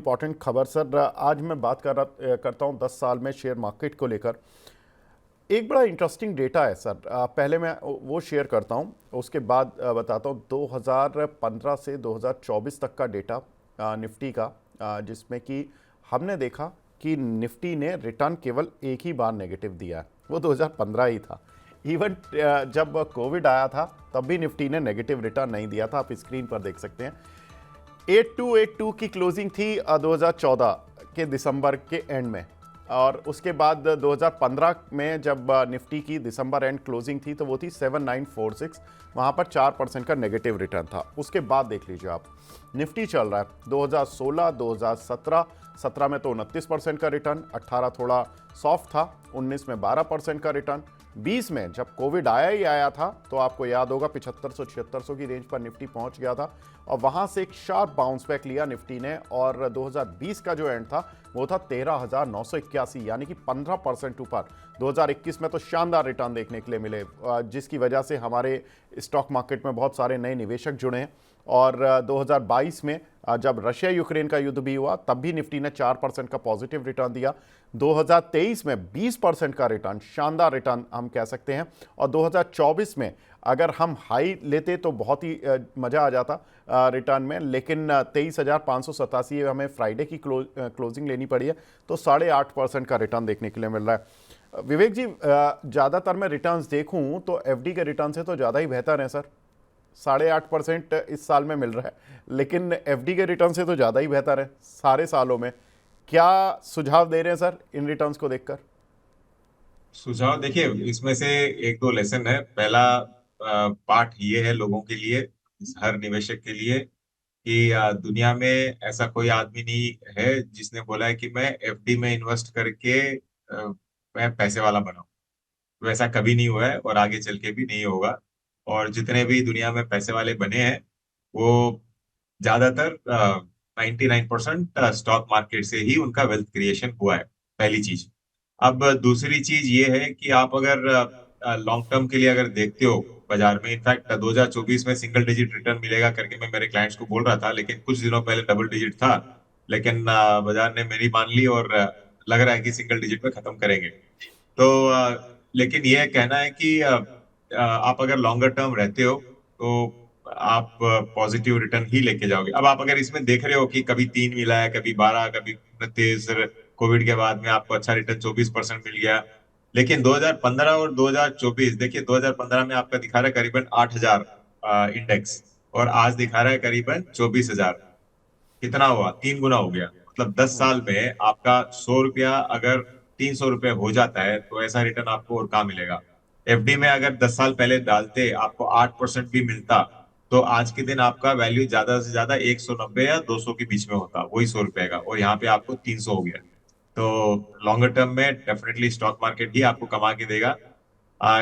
Important खबर sir. आज मैं बात करता हूँ 10 साल में शेयर मार्केट को लेकर। एक बड़ा इंटरेस्टिंग डेटा है सर। पहले मैं वो शेयर करता हूँ, उसके बाद बताता हूँ 2015 से 2024 तक का डेटा निफ्टी का, जिसमें कि हमने देखा कि निफ्टी ने रिटर्न केवल एक ही बार नेगेटिव दिया है, वो 2015 ही था। इवन जब कोविड आया था तब भी निफ्टी ने नेगेटिव रिटर्न नहीं दिया था, आप स्क्रीन पर देख सकते हैं। 8282 की क्लोजिंग थी 2014 के दिसंबर के एंड में, और उसके बाद 2015 में जब निफ्टी की दिसंबर एंड क्लोजिंग थी तो वो थी 7946, वहाँ पर 4% का नेगेटिव रिटर्न था। उसके बाद देख लीजिए आप, निफ्टी चल रहा है 2016, 2017, 17 में तो 29% का रिटर्न, 18 थोड़ा सॉफ्ट था, 19 में 12% का रिटर्न, 20 में जब कोविड आया ही आया था तो आपको याद होगा 7500-7600 की रेंज पर निफ्टी पहुंच गया था, और वहां से एक शार्प बाउंस बैक लिया निफ्टी ने, और 2020 का जो एंड था वो था 13,981, यानी कि 15% ऊपर। 2021 में तो शानदार रिटर्न देखने के लिए मिले, जिसकी वजह से हमारे स्टॉक मार्केट में बहुत सारे नए निवेशक जुड़े हैं। और 2022 में जब रशिया यूक्रेन का युद्ध भी हुआ तब भी निफ्टी ने 4% का पॉजिटिव रिटर्न दिया। 2023 में 20% का रिटर्न, शानदार रिटर्न हम कह सकते हैं। और 2024 में अगर हम हाई लेते तो बहुत ही मज़ा आ जाता रिटर्न में, लेकिन 23,587 हमें फ्राइडे की क्लोजिंग लेनी पड़ी है, तो 8.5% का रिटर्न देखने के लिए मिल रहा है। विवेक जी, ज़्यादातर मैं रिटर्न्स देखूं तो एफडी के रिटर्न से तो ज़्यादा ही बेहतर है सर। 8.5% इस साल में मिल रहा है, लेकिन एफडी के रिटर्न से तो ज़्यादा ही बेहतर है सारे सालों में। क्या सुझाव दे रहे हैं सर इन रिटर्न्स को देखकर? सुझाव देखिए, इसमें से एक दो लेसन है। पहला पार्ट ये है लोगों के लिए, हर निवेशक के लिए, कि दुनिया में ऐसा कोई आदमी नहीं है जिसने बोला है कि मैं एफडी में इन्वेस्ट करके मैं पैसे वाला बनाऊं। वैसा कभी नहीं हुआ है और आगे चल के भी नहीं होगा। और जितने भी दुनिया में पैसे वाले बने हैं वो ज्यादातर 99% स्टॉक मार्केट से ही उनका वेल्थ क्रिएशन हुआ है, पहली चीज। अब दूसरी चीज ये है कि आप अगर लॉन्ग टर्म के लिए अगर देखते हो बाजार में, इनफैक्ट 2024 में सिंगल डिजिट रिटर्न मिलेगा करके मैं मेरे क्लाइंट्स को बोल रहा था, लेकिन कुछ दिनों पहले डबल डिजिट था। लेकिन बाजार ने मेरी मान ली और लग रहा है कि सिंगल डिजिट में खत्म करेंगे। तो लेकिन यह कहना है कि आप अगर लॉन्गर टर्म रहते हो तो आप पॉजिटिव रिटर्न ही लेके जाओगे। अब आप अगर इसमें देख रहे हो कि कभी 3 मिला है, कभी 12, कभी 29, कोविड के बाद में आपको अच्छा रिटर्न 24% मिल गया। लेकिन 2015 और 2024 देखिए, 2015 में आपका दिखा रहा है करीबन 8,000 इंडेक्स, और आज दिखा रहा है करीबन 24,000। कितना हुआ? 3 गुना हो गया। मतलब 10 साल में आपका 100 रुपया अगर 300 रुपये हो जाता है तो ऐसा रिटर्न आपको और कहाँ मिलेगा। एफडी में अगर 10 साल पहले डालते आपको 8% भी मिलता तो आज के दिन आपका वैल्यू ज्यादा से ज्यादा 190 या 200 के बीच में होता, वही 100 रुपए का, और यहाँ पे आपको 300 हो गया। तो लॉन्गर टर्म में डेफिनेटली स्टॉक मार्केट ही आपको कमा के देगा।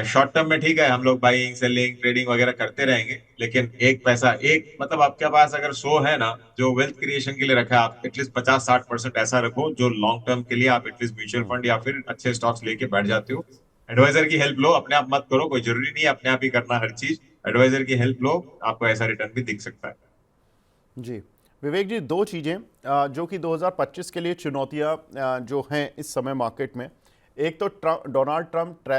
शॉर्ट टर्म में ठीक है, हम लोग बाइंग सेलिंग ट्रेडिंग वगैरह करते रहेंगे, लेकिन एक पैसा एक मतलब आपके पास अगर 100 है ना जो वेल्थ क्रिएशन के लिए रखा है, आप एटलीस्ट 50-60% ऐसा रखो जो लॉन्ग टर्म के लिए आप एटलीस्ट म्यूचुअल फंड या फिर अच्छे स्टॉक्स लेके बैठ जाते हो। एडवाइजर की हेल्प लो, अपने आप मत करो, कोई जरूरी नहीं है अपने आप ही करना हर चीज। एडवाइजर की हेल्प लो, आपको ऐसा रिटर्न भी दिख सकता है। जी विवेक जी, दो चीज़ें जो कि 2025 के लिए चुनौतियां जो हैं इस समय मार्केट में। एक तो डोनाल्ड ट्रंप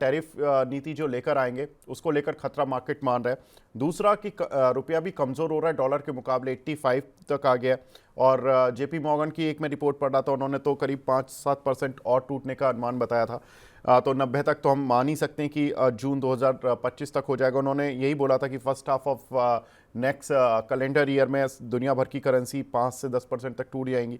टैरिफ नीति जो लेकर आएंगे उसको लेकर खतरा मार्केट मान रहा है। दूसरा कि रुपया भी कमज़ोर हो रहा है, डॉलर के मुकाबले 85 तक आ गया है। और जेपी मॉर्गन की एक मैं रिपोर्ट पढ़ रहा था, उन्होंने तो करीब 5-7% और टूटने का अनुमान बताया था। तो 90 तक तो हम मान ही सकते हैं कि जून 2025 तक हो जाएगा। उन्होंने यही बोला था कि first half of next calendar year में दुनिया भर की करेंसी 5 से 10% तक टूट जाएंगी।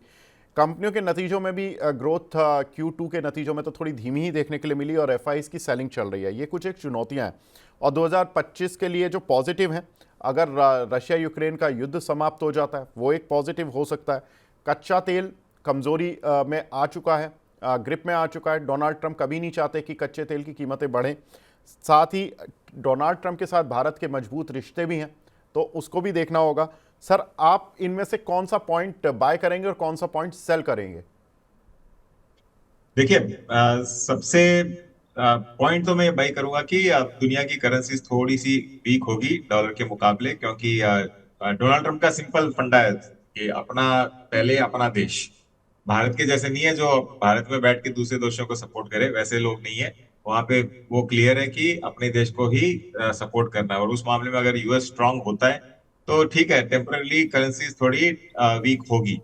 कंपनियों के नतीजों में भी ग्रोथ Q2 के नतीजों में तो थोड़ी धीमी ही देखने के लिए मिली, और एफआईज की सेलिंग चल रही है। ये कुछ एक चुनौतियां हैं। और 2025 के लिए जो पॉजिटिव हैं, अगर रशिया यूक्रेन का युद्ध समाप्त हो जाता है वो एक पॉजिटिव हो सकता है। कच्चा तेल कमज़ोरी में आ चुका है, ग्रिप में आ चुका है। डोनाल्ड ट्रंप कभी नहीं चाहते कि कच्चे तेल की कीमतें बढ़ें। साथ ही डोनाल्ड ट्रंप के साथ भारत के मजबूत रिश्ते भी हैं, तो उसको भी देखना होगा। सर, आप इनमें से कौन सा पॉइंट बाय करेंगे और कौन सा पॉइंट सेल करेंगे? देखिए, सबसे पॉइंट तो मैं बाई करूंगा कि दुनिया की करेंसीज थोड़ी सी वीक होगी डॉलर के मुकाबले, क्योंकि डोनाल्ड ट्रंप का सिंपल फंडा है। कि अपना, पहले अपना देश, भारत के जैसे नहीं है जो भारत में बैठ के दूसरे देशों को सपोर्ट करे, वैसे लोग नहीं है वहां पे। वो क्लियर है कि अपने देश को ही सपोर्ट करना है, और उस मामले में अगर यूएस स्ट्रांग होता है तो ठीक है, टेम्परली करेंसी थोड़ी वीक होगी।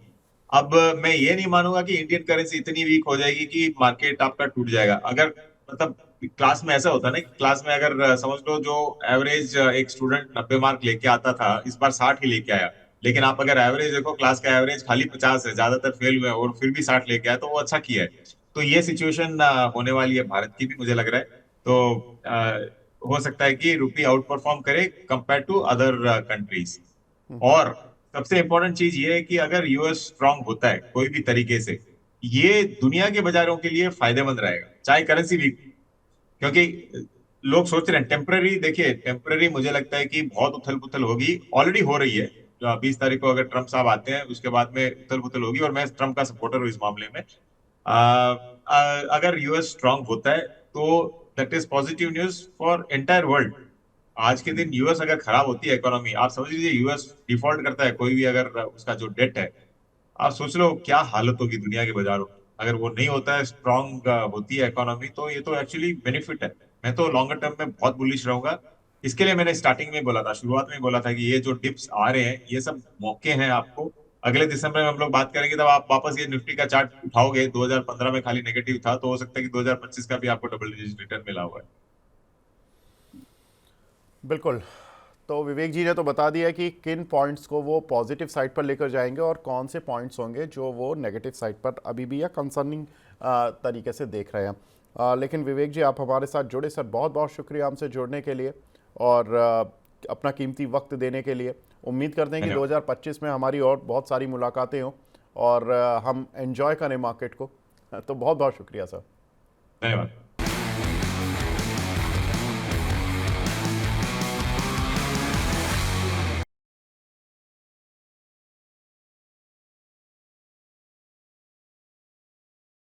अब मैं ये नहीं मानूंगा कि इंडियन करेंसी इतनी वीक हो जाएगी कि मार्केट आपका टूट जाएगा। अगर मतलब क्लास में ऐसा होता है ना कि क्लास में अगर समझ लो जो एवरेज एक स्टूडेंट 90 मार्क लेके आता था, इस बार 60 ही लेके आया, लेकिन आप अगर एवरेज देखो, क्लास का एवरेज खाली 50 है, ज्यादातर फेल हुए हैं, और फिर भी 60 लेके आया तो वो अच्छा किया है। तो ये सिचुएशन होने वाली है भारत की भी, मुझे लग रहा है। तो हो सकता है कि रुपी आउट परफॉर्म करे कंपेयर टू अदर कंट्रीज। और सबसे इंपॉर्टेंट चीज ये है कि अगर यूएस स्ट्रांग होता है कोई भी तरीके से, ये दुनिया के बाजारों के लिए फायदेमंद रहेगा, चाहे करेंसी वीक। क्योंकि लोग सोच रहे हैं टेम्पररी, देखिए टेम्पररी मुझे लगता है कि बहुत उथल पुथल होगी, ऑलरेडी हो रही है। 20 तारीख को अगर ट्रम्प साहब आते हैं उसके बाद में उथल पुथल होगी, और मैं ट्रम्प का सपोर्टर हूँ इस मामले में। अगर यूएस स्ट्रांग होता है तो that is positive news for entire world. आज के दिन यूएस अगर खराब होती है इकोनॉमी, आप समझ लीजिए यूएस डिफॉल्ट करता है कोई भी, अगर उसका जो डेट है, आप सोच लो क्या हालत होगी दुनिया के बाजारों की। अगर वो नहीं होता है, स्ट्रांग होती है इकोनॉमी, तो ये तो एक्चुअली बेनिफिट है। मैं तो लॉन्गर टर्म में बहुत बुलिश रहूंगा। इसके लिए मैंने स्टार्टिंग में बोला था, शुरुआत में बोला था कि ये जो डिप्स आ रहे हैं ये सब मौके हैं आपको। अगले दिसंबर में हम लोग बात करेंगे, तब आप वापस ये निफ्टी का चार्ट उठाओगे, 2015 में खाली नेगेटिव था, तो हो सकता है कि 2025 का भी आपको डबल डिजिट रिटर्न मिला हुआ है। बिल्कुल। तो विवेक जी ने तो बता दिया कि किन पॉइंट्स को वो पॉजिटिव साइड पर लेकर जाएंगे और कौन से पॉइंट्स होंगे जो वो नेगेटिव साइड पर अभी भी या कंसर्निंग तरीके से देख रहे हैं। लेकिन विवेक जी, आप हमारे साथ जुड़े, सर बहुत बहुत शुक्रिया हमसे जुड़ने के लिए और अपना कीमती वक्त देने के लिए। उम्मीद करते हैं कि धन्यवाद। 2025 में हमारी और बहुत सारी मुलाकातें हों और हम एंजॉय करें मार्केट को। तो बहुत बहुत शुक्रिया सर। धन्यवाद।